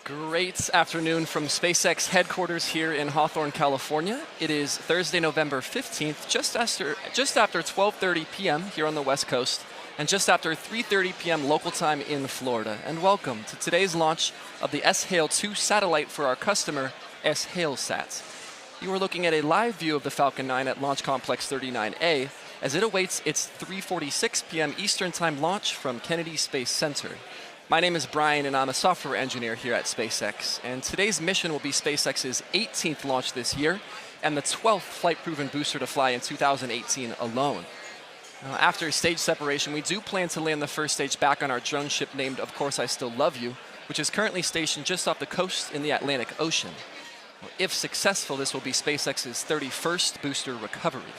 Great afternoon from SpaceX headquarters here in Hawthorne, California. It is Thursday, November 15th, just after 12:30 p.m. here on the West Coast, and just after 3:30 p.m. local time in Florida. And welcome to today's launch of the Es'hail-2 satellite for our customer, Es'hail-Sat. You are looking at a live view of the Falcon 9 at Launch Complex 39A as it awaits its 3:46 p.m. Eastern Time launch from Kennedy Space Center. My name is Brian, and I'm a software engineer here at SpaceX. And today's mission will be SpaceX's 18th launch this year and the 12th flight-proven booster to fly in 2018 alone. Now, after stage separation, we do plan to land the first stage back on our drone ship named Of Course I Still Love You, which is currently stationed just off the coast in the Atlantic Ocean. Well, if successful, this will be SpaceX's 31st booster recovery.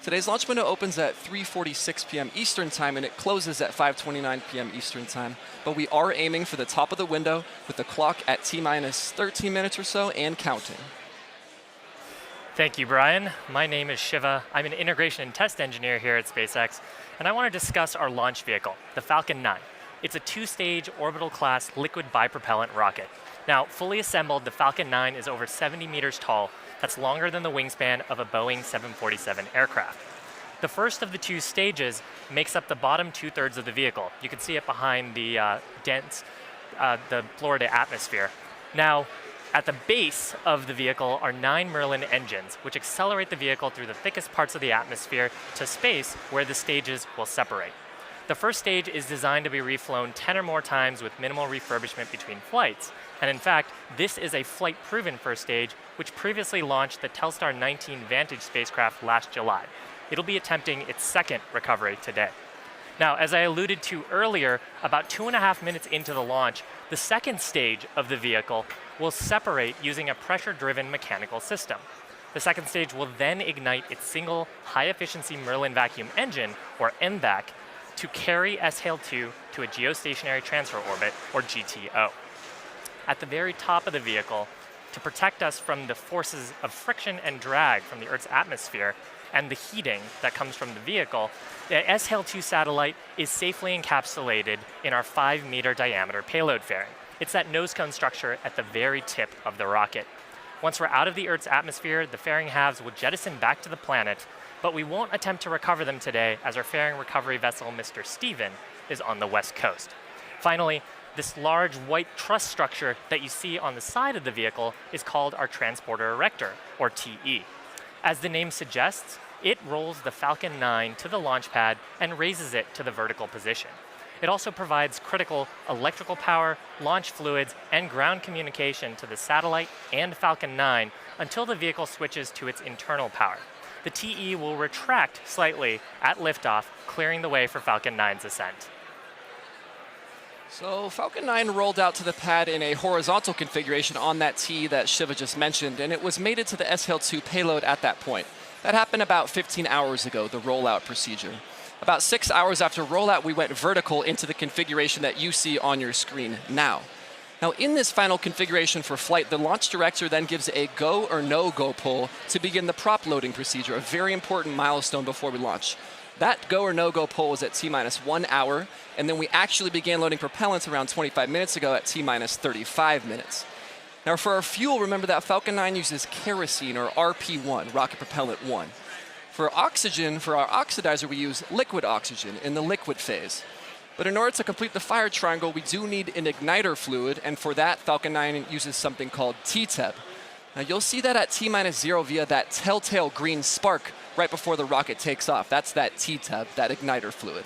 Today's launch window opens at 3:46 p.m. Eastern Time and it closes at 5:29 p.m. Eastern Time. But we are aiming for the top of the window with the clock at T-minus 13 minutes or so and counting. Thank you, Brian. My name is Shiva. I'm an integration and test engineer here at SpaceX, and I want to discuss our launch vehicle, the Falcon 9. It's a two-stage orbital-class liquid bipropellant rocket. Now, fully assembled, the Falcon 9 is over 70 meters tall. That's longer than the wingspan of a Boeing 747 aircraft. The first of the two stages makes up the bottom two-thirds of the vehicle. You can see it behind the the Florida atmosphere. Now, at the base of the vehicle are 9 Merlin engines, which accelerate the vehicle through the thickest parts of the atmosphere to space where the stages will separate. The first stage is designed to be reflown 10 or more times with minimal refurbishment between flights. And in fact, this is a flight-proven first stage, which previously launched the Telstar 19 Vantage spacecraft last July. It'll be attempting its second recovery today. Now, as I alluded to earlier, about 2.5 minutes into the launch, the second stage of the vehicle will separate using a pressure-driven mechanical system. The second stage will then ignite its single high-efficiency Merlin vacuum engine, or MVac, to carry Es'hail-2 to a geostationary transfer orbit, or GTO. At the very top of the vehicle, to protect us from the forces of friction and drag from the Earth's atmosphere and the heating that comes from the vehicle, the Es'hail-2 satellite is safely encapsulated in our 5-meter diameter payload fairing. It's that nose cone structure at the very tip of the rocket. Once we're out of the Earth's atmosphere, the fairing halves will jettison back to the planet, but we won't attempt to recover them today as our fairing recovery vessel, Mr. Steven, is on the West Coast. Finally, this large white truss structure that you see on the side of the vehicle is called our transporter erector, or TE. As the name suggests, it rolls the Falcon 9 to the launch pad and raises it to the vertical position. It also provides critical electrical power, launch fluids, and ground communication to the satellite and Falcon 9 until the vehicle switches to its internal power. The TE will retract slightly at liftoff, clearing the way for Falcon 9's ascent. So Falcon 9 rolled out to the pad in a horizontal configuration on that T that Shiva just mentioned, and it was mated to the Es'hail-2 payload at that point. That happened about 15 hours ago, the rollout procedure. About 6 hours after rollout, we went vertical into the configuration that you see on your screen now. Now, in this final configuration for flight, the launch director then gives a go or no-go pull to begin the prop loading procedure, a very important milestone before we launch. That go or no-go pull was at T-minus 1 hour, and then we actually began loading propellants around 25 minutes ago at T-minus 35 minutes. Now, for our fuel, remember that Falcon 9 uses kerosene, or RP1, rocket propellant 1. For oxygen, for our oxidizer, we use liquid oxygen in the liquid phase. But in order to complete the fire triangle, we do need an igniter fluid, and for that, Falcon 9 uses something called TTEB. Now, you'll see that at T-minus 0 via that telltale green spark right before the rocket takes off. That's that TTEB, that igniter fluid.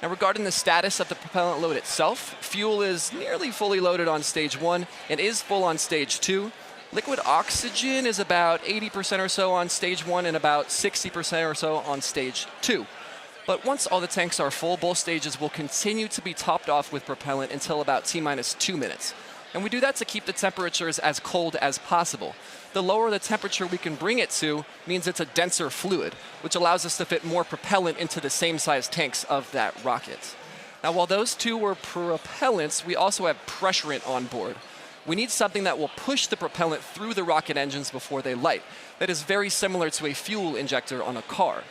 Now, regarding the status of the propellant load itself, fuel is nearly fully loaded on stage 1 and is full on stage 2. Liquid oxygen is about 80% or so on stage 1 and about 60% or so on stage 2. But once all the tanks are full, both stages will continue to be topped off with propellant until about T-minus 2 minutes. And we do that to keep the temperatures as cold as possible. The lower the temperature we can bring it to means it's a denser fluid, which allows us to fit more propellant into the same size tanks of that rocket. Now, while those two were propellants, we also have pressurant on board. We need something that will push the propellant through the rocket engines before they light. That is very similar to a fuel injector on a car.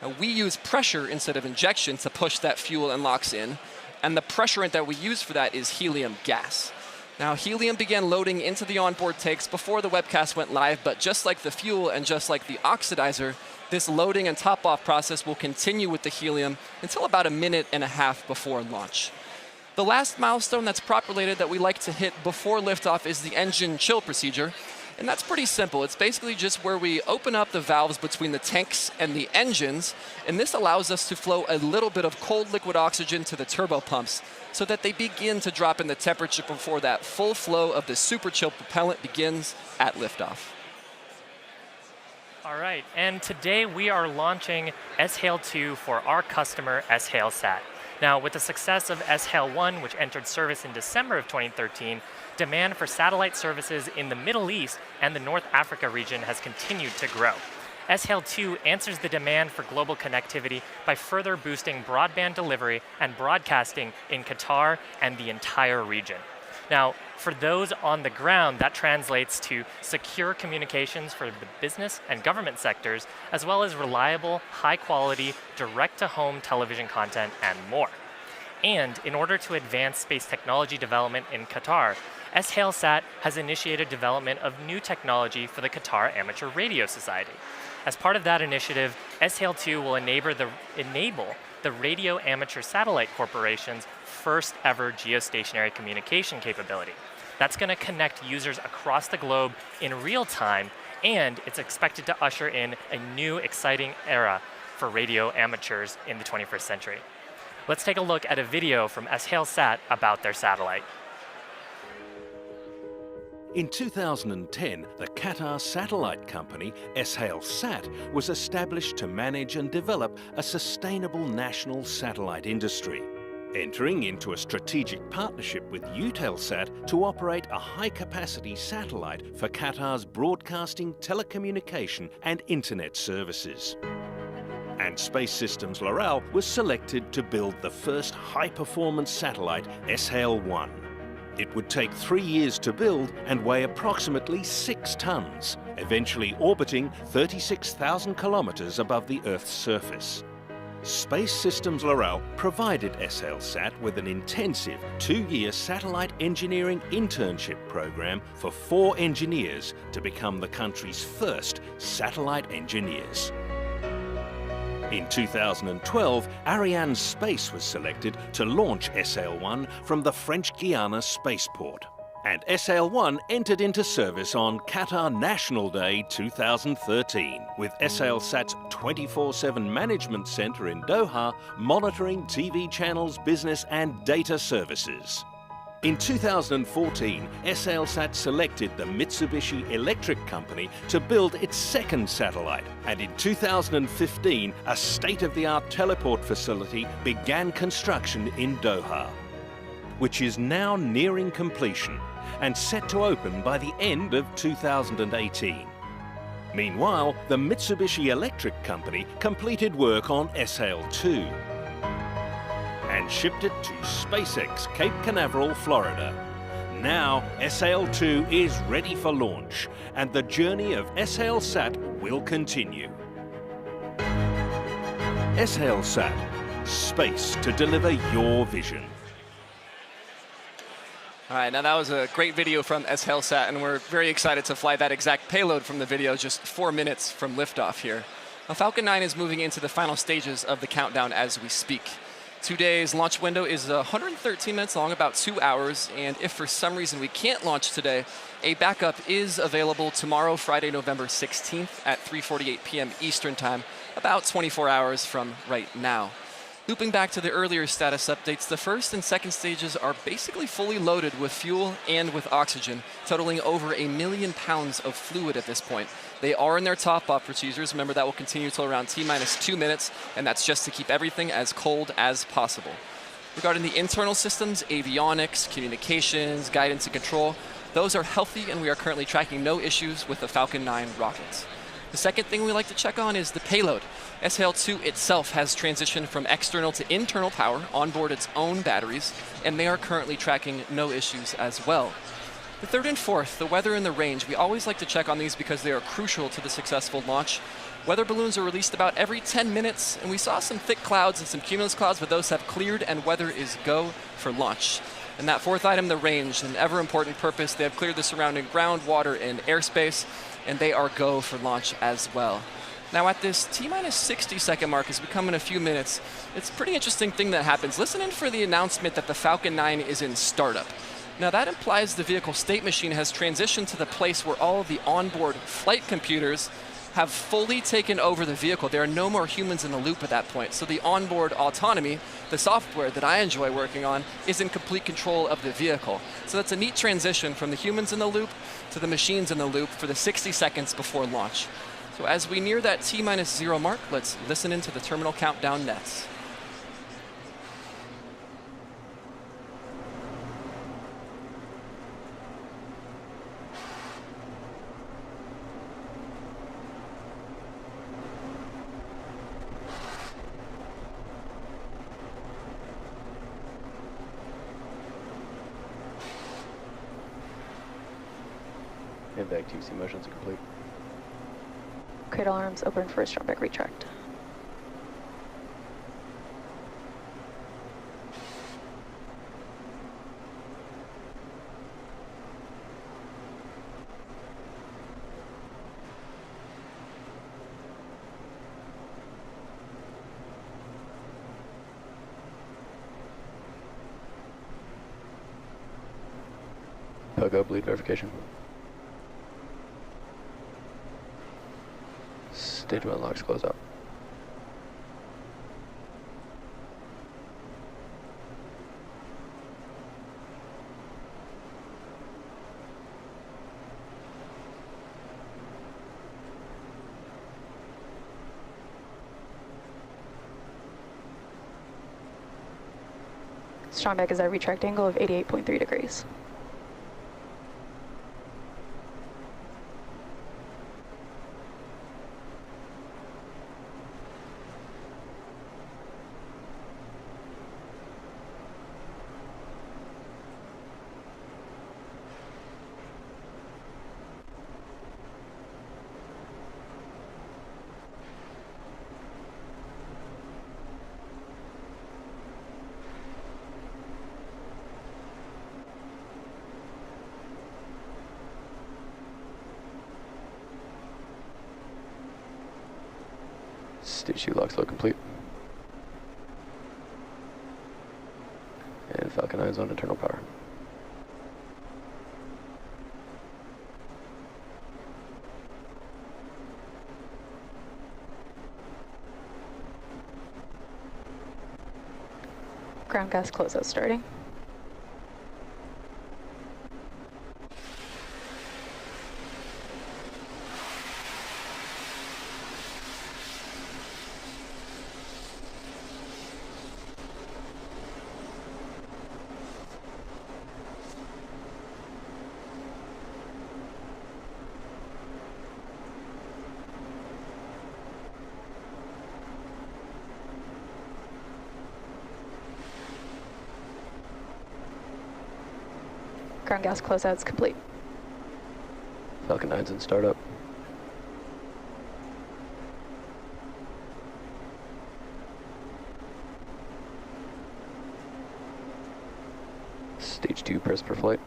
Now, we use pressure instead of injection to push that fuel and LOX in, and the pressurant that we use for that is helium gas. Now, helium began loading into the onboard tanks before the webcast went live, but just like the fuel and just like the oxidizer, this loading and top-off process will continue with the helium until about a minute and a half before launch. The last milestone that's prop-related that we like to hit before liftoff is the engine chill procedure, and that's pretty simple. It's basically just where we open up the valves between the tanks and the engines, and this allows us to flow a little bit of cold liquid oxygen to the turbo pumps so that they begin to drop in the temperature before that full flow of the super chill propellant begins at liftoff. All right, and today we are launching Es'hail-2 for our customer, Es'hail-SAT. Now, with the success of Es'hail-1, which entered service in December of 2013, demand for satellite services in the Middle East and the North Africa region has continued to grow. Es'hail-2 answers the demand for global connectivity by further boosting broadband delivery and broadcasting in Qatar and the entire region. Now, for those on the ground, that translates to secure communications for the business and government sectors, as well as reliable, high-quality, direct-to-home television content and more. And in order to advance space technology development in Qatar, Es'hail-SAT has initiated development of new technology for the Qatar Amateur Radio Society. As part of that initiative, Es'hail-2 will enable the Radio Amateur Satellite Corporation's first ever geostationary communication capability. That's going to connect users across the globe in real time, and it's expected to usher in a new exciting era for radio amateurs in the 21st century. Let's take a look at a video from Es'hail-SAT about their satellite. In 2010, the Qatar satellite company, Es'hail-SAT, was established to manage and develop a sustainable national satellite industry, entering into a strategic partnership with Eutelsat to operate a high-capacity satellite for Qatar's broadcasting, telecommunication and internet services. And Space Systems Loral was selected to build the first high-performance satellite, Es'hail-1. It would take 3 years to build and weigh approximately 6 tons, eventually orbiting 36,000 kilometers above the Earth's surface. Space Systems Loral provided Es'hail-SAT with an intensive 2-year satellite engineering internship program for 4 engineers to become the country's first satellite engineers. In 2012, Arianespace was selected to launch Es'hail-1 from the French Guiana spaceport. And Es'hail-1 entered into service on Qatar National Day 2013, with Es'hail-SAT's 24/7 management center in Doha monitoring TV channels, business and data services. In 2014, Es'hail-SAT selected the Mitsubishi Electric Company to build its second satellite, and in 2015, a state-of-the-art teleport facility began construction in Doha, which is now nearing completion and set to open by the end of 2018. Meanwhile, the Mitsubishi Electric Company completed work on Es'hail-2 and shipped it to Spacex, Cape Canaveral, Florida. Now, Es'hail-2 is ready for launch, and the journey of Es'hail-SAT will continue. Es'hail-SAT, space to deliver your vision. All right, now that was a great video from Es'hail-SAT, and we're very excited to fly that exact payload from the video just 4 minutes from liftoff here. Now, Falcon 9 is moving into the final stages of the countdown as we speak. Today's launch window is 113 minutes long, about 2 hours, and if for some reason we can't launch today, a backup is available tomorrow, Friday, November 16th at 3:48 p.m. Eastern Time, about 24 hours from right now. Looping back to the earlier status updates, the first and second stages are basically fully loaded with fuel and with oxygen, totaling over 1 million pounds of fluid at this point. They are in their top-off procedures. Remember, that will continue till around T-minus 2 minutes, and that's just to keep everything as cold as possible. Regarding the internal systems, avionics, communications, guidance and control, those are healthy, and we are currently tracking no issues with the Falcon 9 rockets. The second thing we like to check on is the payload. Es'hail-2 itself has transitioned from external to internal power onboard its own batteries, and they are currently tracking no issues as well. The third and fourth, the weather and the range, we always like to check on these because they are crucial to the successful launch. Weather balloons are released about every 10 minutes, and we saw some thick clouds and some cumulus clouds, but those have cleared and weather is go for launch. And that fourth item, the range, an ever-important purpose. They have cleared the surrounding ground, water, and airspace, and they are go for launch as well. Now at this T-minus 60-second mark, as we come in a few minutes, it's a pretty interesting thing that happens. Listen in for the announcement that the Falcon 9 is in startup. Now that implies the vehicle state machine has transitioned to the place where all of the onboard flight computers have fully taken over the vehicle. There are no more humans in the loop at that point. So the onboard autonomy, the software that I enjoy working on, is in complete control of the vehicle. So that's a neat transition from the humans in the loop to the machines in the loop for the 60 seconds before launch. So as we near that T-minus 0 mark, let's listen into the terminal countdown nets. Impact TC motions are complete. Cradle arms open for a strong back retract. Pogo bleed verification. Stage 1 locks close out. Strong back is at a retract angle of 88.3 degrees. Stage 2 lock slow complete. And Falcon 9 is on internal power. Ground gas closeout starting. Ground gas closeout's complete. Falcon 9's in startup. Stage 2 press per flight.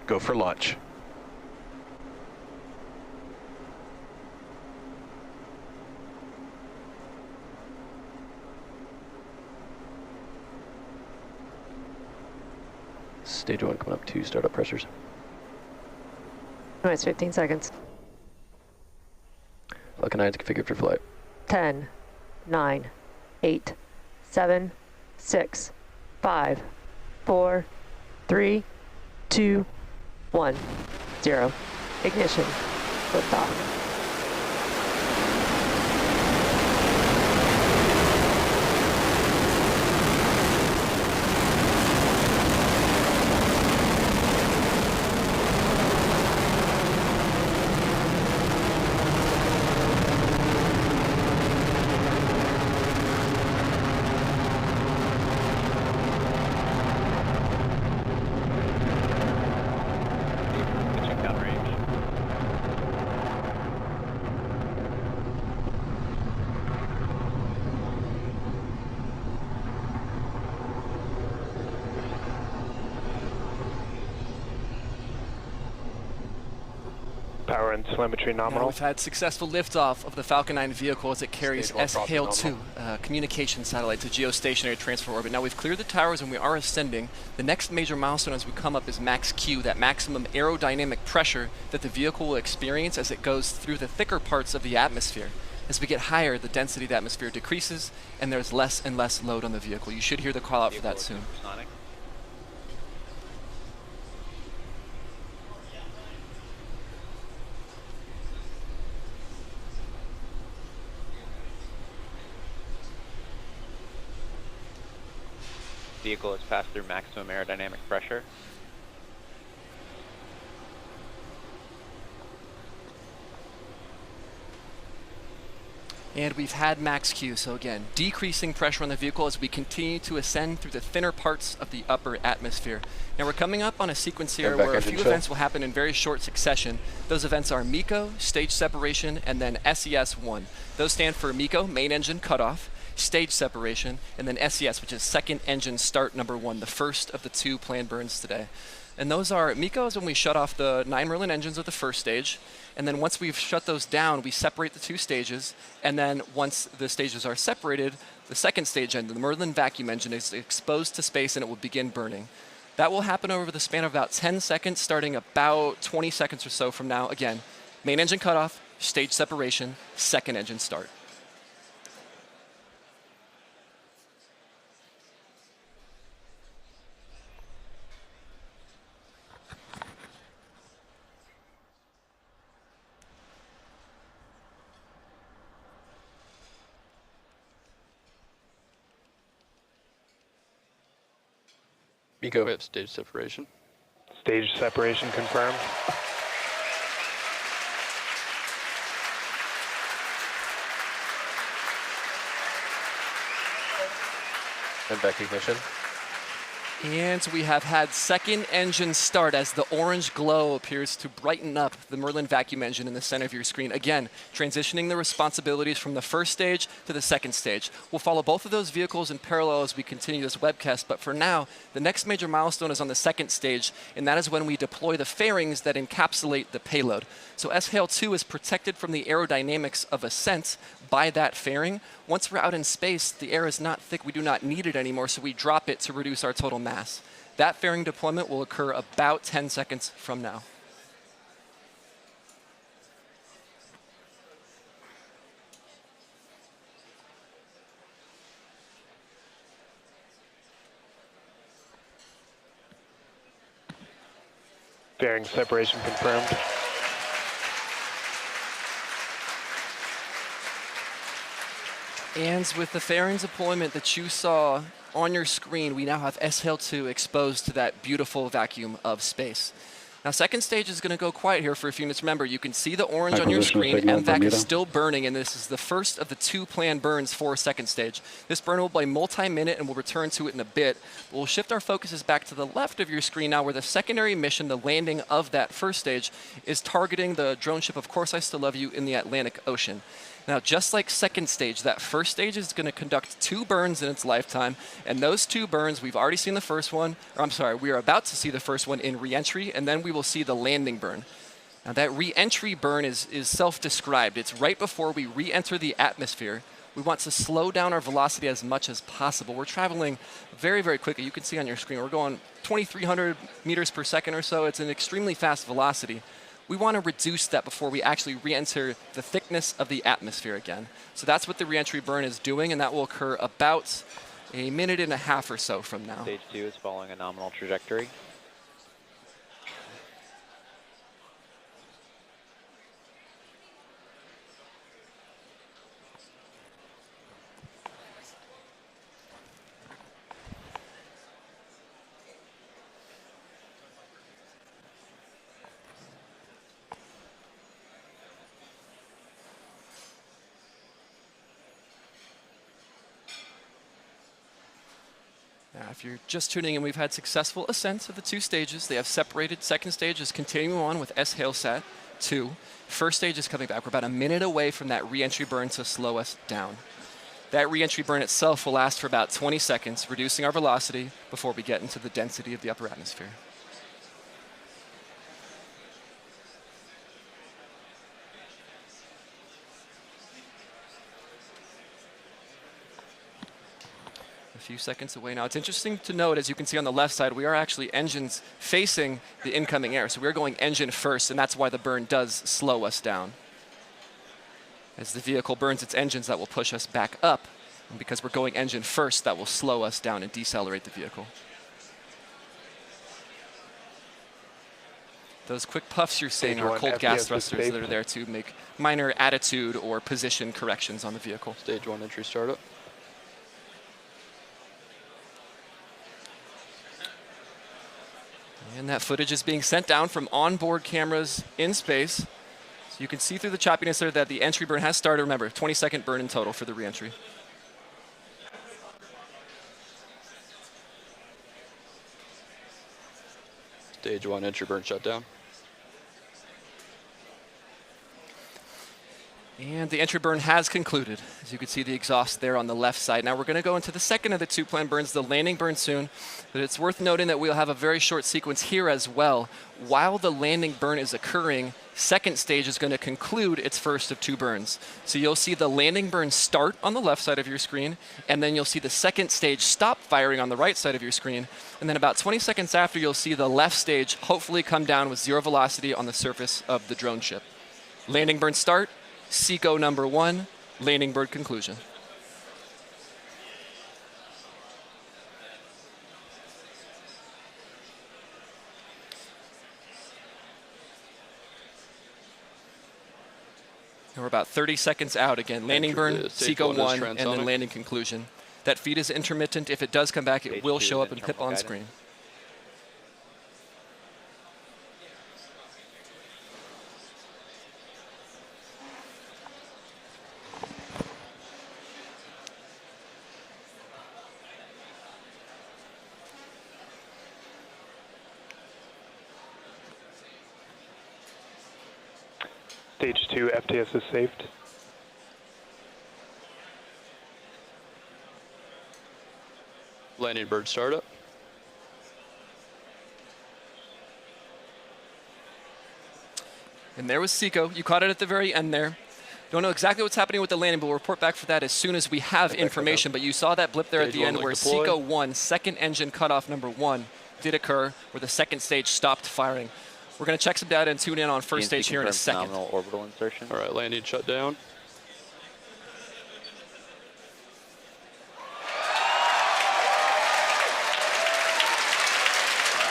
Go for launch. Stage 1 coming up to startup pressures. No, it's 15 seconds. Falcon 9's configured for flight. 10, 9, 8, 7, 6, 5, 4, 3, 2, 1, 0. Ignition. Liftoff. Check that range. power and telemetry Now nominal. we've had successful liftoff of the Falcon 9 vehicle as it carries Stage 1 crossing Es'hail-2, communication satellite to geostationary transfer orbit. Now we've cleared the towers and we are ascending. The next major milestone as we come up is max Q, that maximum aerodynamic pressure that the vehicle will experience as it goes through the thicker parts of the atmosphere. As we get higher, the density of the atmosphere decreases and there's less and less load on the vehicle. You should hear the call out for that soon. Vehicle has passed through maximum aerodynamic pressure. And we've had max Q, so again, decreasing pressure on the vehicle as we continue to ascend through the thinner parts of the upper atmosphere. Now we're coming up on a sequence here where a few events will happen in very short succession. Those events are MECO, stage separation, and then SES-1. Those stand for MECO, main engine cutoff, stage separation, and then SES, which is second engine start number 1, the first of the 2 planned burns today. And those are, MECO is when we shut off the 9 Merlin engines of the first stage, and then once we've shut those down, we separate the 2 stages, and then once the stages are separated, the second stage engine, the Merlin vacuum engine, is exposed to space and it will begin burning. That will happen over the span of about 10 seconds, starting about 20 seconds or so from now. Again, main engine cutoff, stage separation, second engine start. MECO, we have stage separation. Stage separation confirmed. And back ignition. And we have had second engine start as the orange glow appears to brighten up the Merlin vacuum engine in the center of your screen. Again, transitioning the responsibilities from the first stage to the second stage. We'll follow both of those vehicles in parallel as we continue this webcast, but for now, the next major milestone is on the second stage, and that is when we deploy the fairings that encapsulate the payload. So Es'hail-2 is protected from the aerodynamics of ascent by that fairing. Once we're out in space, the air is not thick, we do not need it anymore, so we drop it to reduce our total mass. That fairing deployment will occur about 10 seconds from now. Fairing separation confirmed. And with the fairings deployment that you saw on your screen, we now have Es'hail-2 exposed to that beautiful vacuum of space. Now, second stage is going to go quiet here for a few minutes. Remember, you can see the orange on your screen. MVAC is still burning, and this is the first of the 2 planned burns for second stage. This burn will be multi-minute, and we'll return to it in a bit. We'll shift our focuses back to the left of your screen now, where the secondary mission, the landing of that first stage, is targeting the drone ship, Of Course I Still Love You, in the Atlantic Ocean. Now, just like second stage, that first stage is going to conduct 2 burns in its lifetime, and those 2 burns, we've already seen the first one, or I'm sorry, we are about to see the first one in re-entry, and then we will see the landing burn. Now, that re-entry burn is self-described. It's right before we re-enter the atmosphere. We want to slow down our velocity as much as possible. We're traveling very, very quickly. You can see on your screen, we're going 2,300 meters per second or so. It's an extremely fast velocity. We want to reduce that before we actually re-enter the thickness of the atmosphere again. So that's what the re-entry burn is doing, and that will occur about a minute and a half or so from now. Stage 2 is following a nominal trajectory. Now, if you're just tuning in, we've had successful ascents of the 2 stages. They have separated. Second stage is continuing on with Es'hail-2. First stage is coming back. We're about a minute away from that re-entry burn to slow us down. That re-entry burn itself will last for about 20 seconds, reducing our velocity before we get into the density of the upper atmosphere. few seconds away now. It's interesting to note, as you can see on the left side, we are actually engines facing the incoming air. So we're going engine first, and that's why the burn does slow us down. As the vehicle burns its engines, that will push us back up. And because we're going engine first, that will slow us down and decelerate the vehicle. Those quick puffs you're seeing are cold gas thrusters that are there to make minor attitude or position corrections on the vehicle. Stage 1 entry startup. And that footage is being sent down from onboard cameras in space. So you can see through the choppiness there that the entry burn has started. Remember, 20-second burn in total for the reentry. Stage 1 entry burn shutdown. And the entry burn has concluded. As you can see the exhaust there on the left side. Now we're going to go into the second of the two planned burns, the landing burn soon. But it's worth noting that we'll have a very short sequence here as well. While the landing burn is occurring, second stage is going to conclude its first of two burns. So you'll see the landing burn start on the left side of your screen, and then you'll see the second stage stop firing on the right side of your screen. And then about 20 seconds after, you'll see the left stage hopefully come down with 0 velocity on the surface of the drone ship. Landing burn start. SECO number 1, landing burn conclusion. And we're about 30 seconds out again. Landing burn, SECO 1, and then landing conclusion. That feed is intermittent. If it does come back, it will show up and pip on screen. Stage 2 FTS is saved. Landing bird startup. And there was SECO. You caught it at the very end there. Don't know exactly what's happening with the landing, but we'll report back for that as soon as we have information. But you saw that blip there at the end where SECO 1, second engine cutoff number 1, did occur, where the second stage stopped firing. We're going to check some data and tune in on first stage here in a second. Nominal orbital insertion. All right, landing shut down.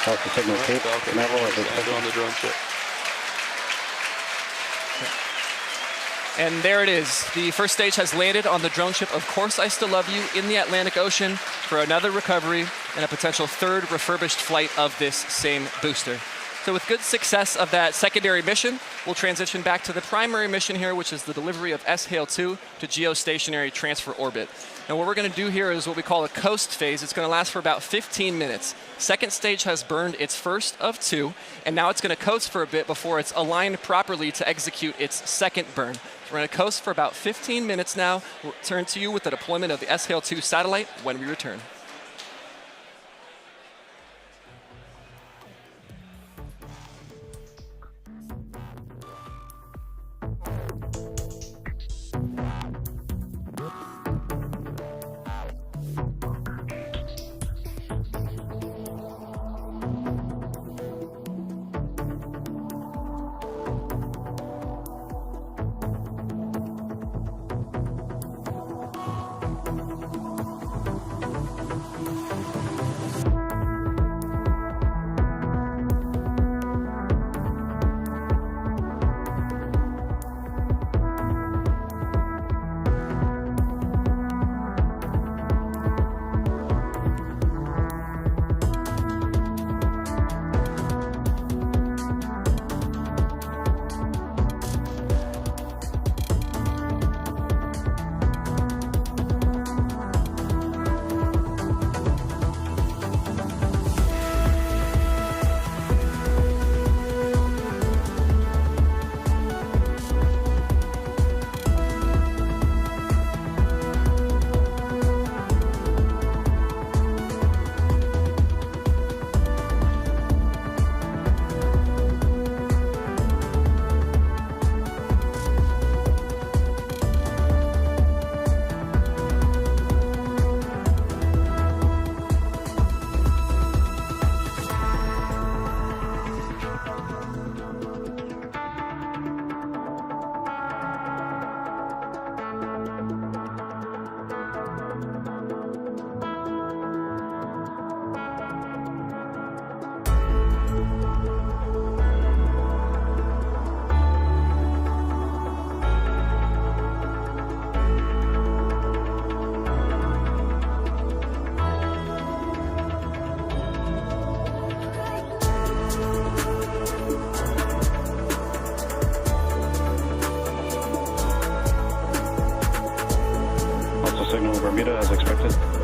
Delta signal tape level as expected. On the drone ship. And there it is. The first stage has landed on the drone ship. Of course, I Still Love You in the Atlantic Ocean for another recovery and a potential third refurbished flight of this same booster. So with good success of that secondary mission, we'll transition back to the primary mission here, which is the delivery of Es'hail-2 to geostationary transfer orbit. And what we're going to do here is what we call a coast phase. It's going to last for about 15 minutes. Second stage has burned its first of 2, and now it's going to coast for a bit before it's aligned properly to execute its second burn. So we're going to coast for about 15 minutes now. We'll turn to you with the deployment of the Es'hail-2 satellite when we return. signal Bermuda as expected.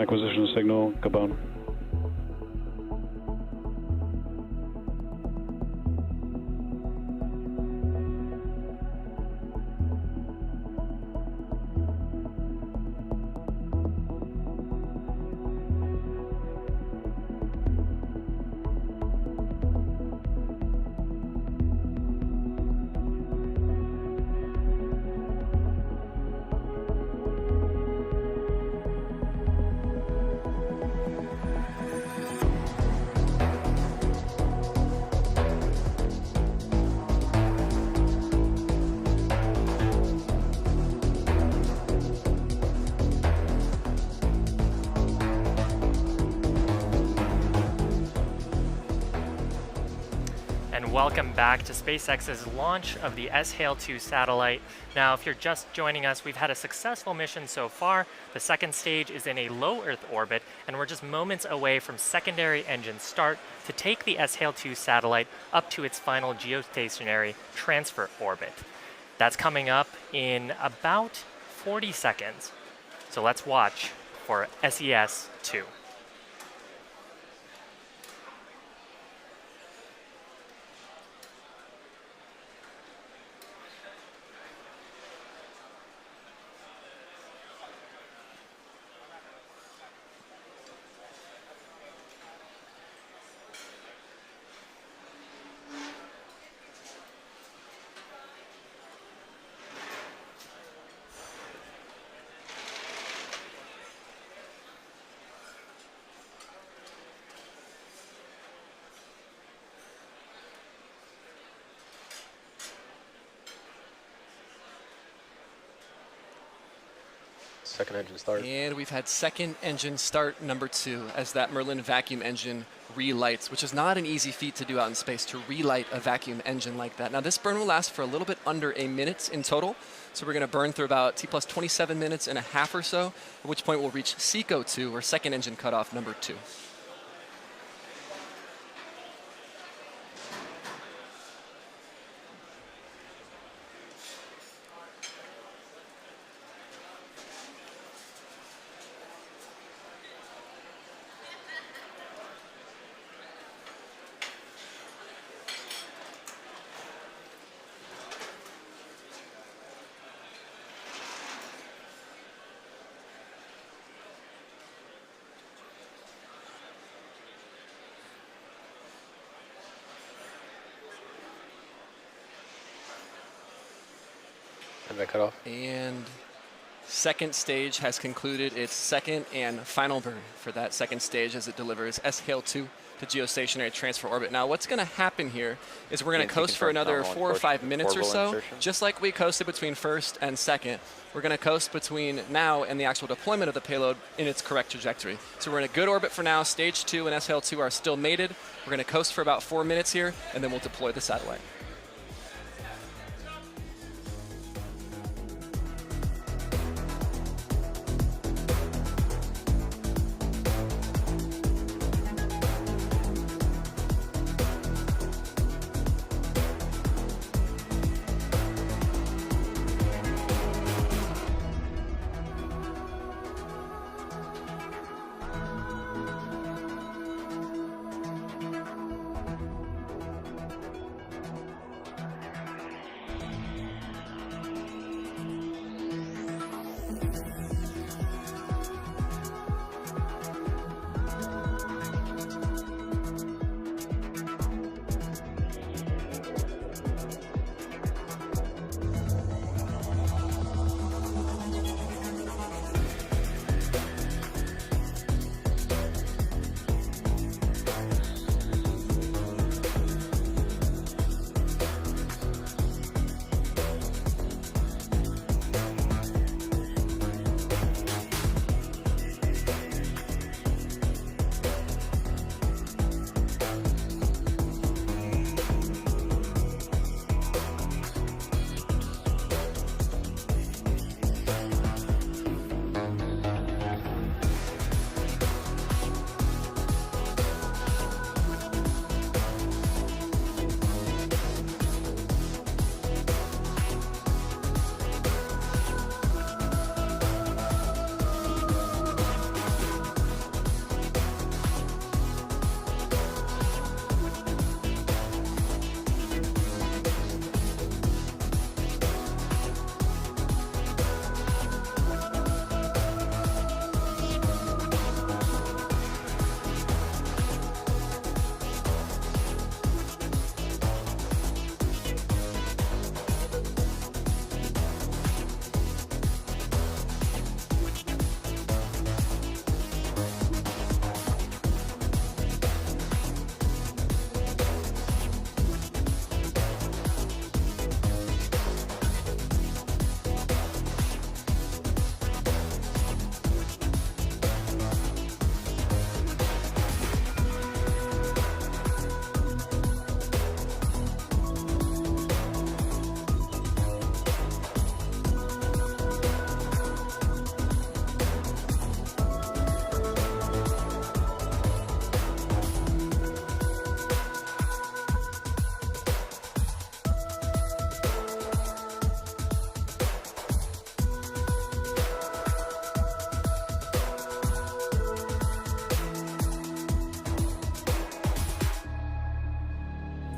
Acquisition signal, Gabon. Welcome back to SpaceX's launch of the Es'hail-2 satellite. Now, if you're just joining us, we've had a successful mission so far. The second stage is in a low Earth orbit, and we're just moments away from secondary engine start to take the Es'hail-2 satellite up to its final geostationary transfer orbit. That's coming up in about 40 seconds. So let's watch for SES-2. Second engine start. And we've had second engine start number 2 as that Merlin vacuum engine relights, which is not an easy feat to do out in space, to relight a vacuum engine like that. Now this burn will last for a little bit under a minute in total. So we're going to burn through about T plus 27 minutes and a half or so, at which point we'll reach SECO-2, or second engine cutoff number 2. Cut off. And second stage has concluded its second and final burn for that second stage as it delivers Es'hail-2 to geostationary transfer orbit. Now what's going to happen here is we're going to coast for another 4 or 5 minutes or so, just like we coasted between first and second. We're going to coast between now and the actual deployment of the payload in its correct trajectory. So we're in a good orbit for now. Stage 2 and Es'hail-2 are still mated. We're going to coast for about 4 minutes here, and then we'll deploy the satellite.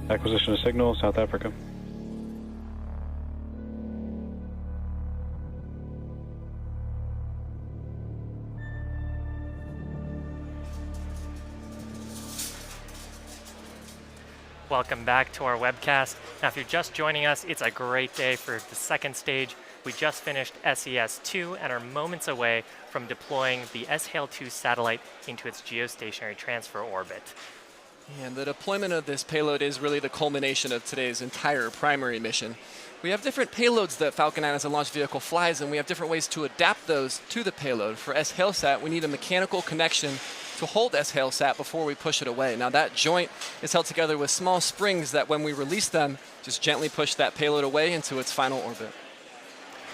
Acquisition of signal, South Africa. Welcome back to our webcast. Now, if you're just joining us, it's a great day for the second stage. We just finished SES-2 and are moments away from deploying the Es'hail-2 satellite into its geostationary transfer orbit. And the deployment of this payload is really the culmination of today's entire primary mission. We have different payloads that Falcon 9 as a launch vehicle flies, and we have different ways to adapt those to the payload. For Es'hail-sat, we need a mechanical connection to hold Es'hail-sat before we push it away. Now that joint is held together with small springs that when we release them, just gently push that payload away into its final orbit.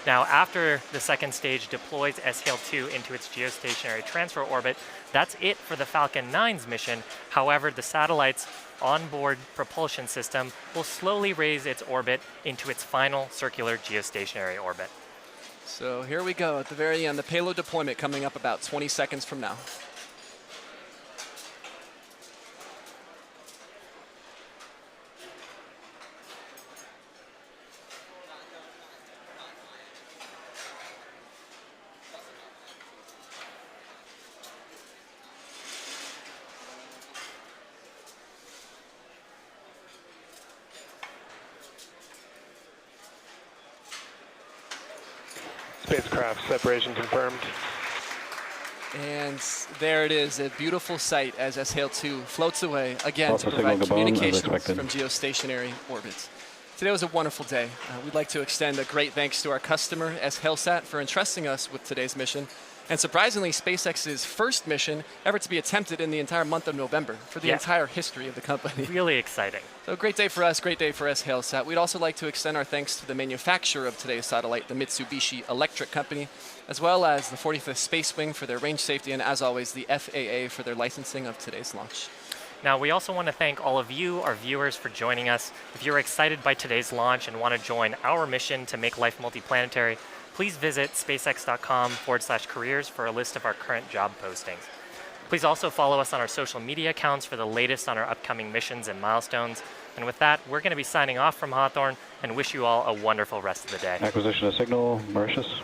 Now, after the second stage deploys Es'hail-2 into its geostationary transfer orbit, that's it for the Falcon 9's mission. However, the satellite's onboard propulsion system will slowly raise its orbit into its final circular geostationary orbit. So here we go at the very end, the payload deployment coming up about 20 seconds from now. Spacecraft separation confirmed. And there it is, a beautiful sight as Es'hail-2 floats away again Also to provide signal Gabon, as communications expected. from geostationary orbits. Today was a wonderful day. We'd like to extend a great thanks to our customer, Es'hail-sat, for entrusting us with today's mission. And surprisingly, SpaceX's first mission ever to be attempted in the entire month of November for the entire history of the company. Really exciting. So great day for us, great day for Es'hail-sat. We'd also like to extend our thanks to the manufacturer of today's satellite, the Mitsubishi Electric Company, as well as the 45th Space Wing for their range safety, and as always, the FAA for their licensing of today's launch. Now, we also want to thank all of you, our viewers, for joining us. If you're excited by today's launch and want to join our mission to make life multiplanetary, please visit spacex.com/careers for a list of our current job postings. Please also follow us on our social media accounts for the latest on our upcoming missions and milestones. And with that, we're going to be signing off from Hawthorne and wish you all a wonderful rest of the day. Acquisition of signal, Mauritius.